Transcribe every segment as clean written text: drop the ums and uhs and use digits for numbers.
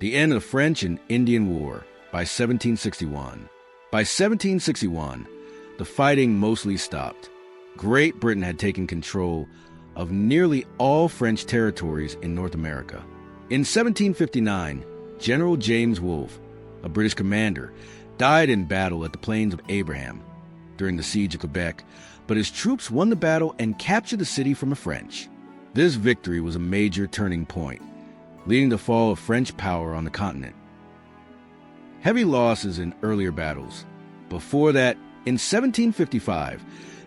The end of the French and Indian War by 1761. By 1761, the fighting mostly stopped. Great Britain had taken control of nearly all French territories in North America. In 1759, General James Wolfe, a British commander, died in battle at the Plains of Abraham during the siege of Quebec, but his troops won the battle and captured the city from the French. This victory was a major turning point, leading to the fall of French power on the continent. Heavy losses in earlier battles. Before that, in 1755,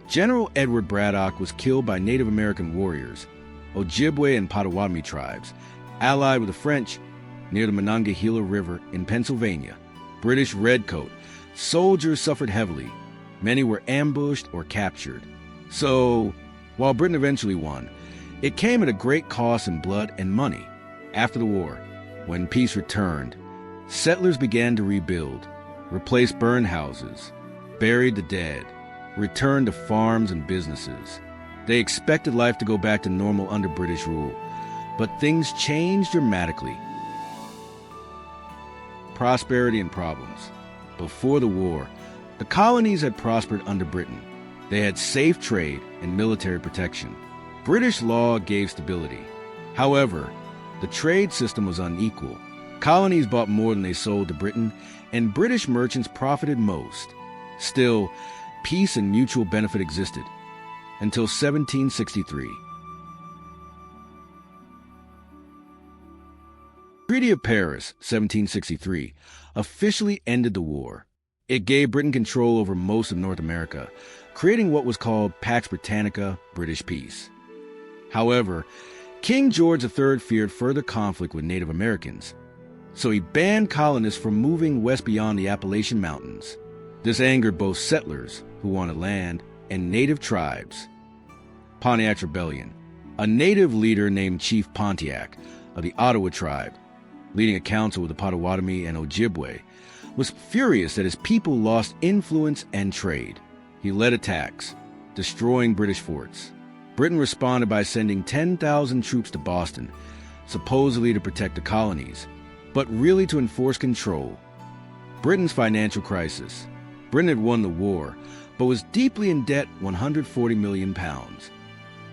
General Edward Braddock was killed by Native American warriors, Ojibwe and Potawatomi tribes, allied with the French near the Monongahela River in Pennsylvania. British redcoat soldiers suffered heavily. Many were ambushed or captured. So, while Britain eventually won, it came at a great cost in blood and money. After the war, when peace returned, settlers began to rebuild, replace burned houses, buried the dead, returned to farms and businesses. They expected life to go back to normal under British rule, but things changed dramatically. Prosperity and problems. Before the war, the colonies had prospered under Britain. They had safe trade and military protection. British law gave stability. However, the trade system was unequal. Colonies bought more than they sold to Britain, and British merchants profited most. Still, peace and mutual benefit existed until 1763. The Treaty of Paris, 1763, officially ended the war. It gave Britain control over most of North America, creating what was called Pax Britannica, British peace. However, King George III feared further conflict with Native Americans, so he banned colonists from moving west beyond the Appalachian Mountains. This angered both settlers, who wanted land, and native tribes. Pontiac's Rebellion. A native leader named Chief Pontiac of the Ottawa tribe, leading a council with the Potawatomi and Ojibwe, was furious that his people lost influence and trade. He led attacks, destroying British forts. Britain responded by sending 10,000 troops to Boston, supposedly to protect the colonies, but really to enforce control. Britain's financial crisis. Britain had won the war, but was deeply in debt, £140 million.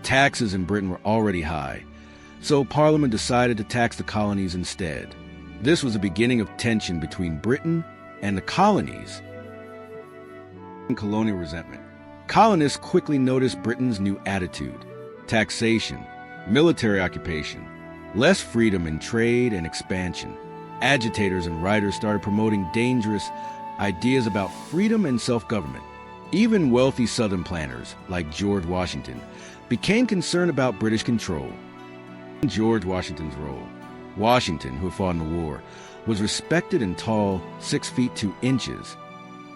Taxes in Britain were already high, so Parliament decided to tax the colonies instead. This was the beginning of tension between Britain and the colonies. Colonial resentment. Colonists quickly noticed Britain's new attitude: taxation, military occupation, less freedom in trade and expansion. Agitators and writers started promoting dangerous ideas about freedom and self-government. Even wealthy Southern planners, like George Washington, became concerned about British control. George Washington's role. Washington, who had fought in the war, was respected and tall, 6 feet 2 inches.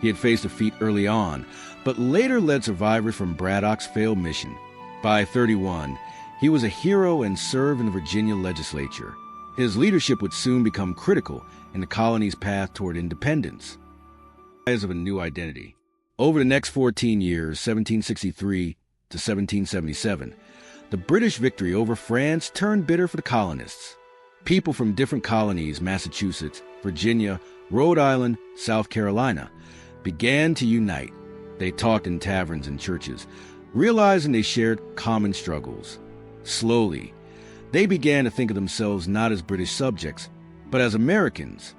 He had faced defeat early on, but later led survivors from Braddock's failed mission. By 31, he was a hero and served in the Virginia legislature. His leadership would soon become critical in the colony's path toward independence. Rise of a new identity. Over the next 14 years, 1763 to 1777, the British victory over France turned bitter for the colonists. People from different colonies, Massachusetts, Virginia, Rhode Island, South Carolina, began to unite. They talked in taverns and churches, realizing they shared common struggles. Slowly, they began to think of themselves not as British subjects, but as Americans.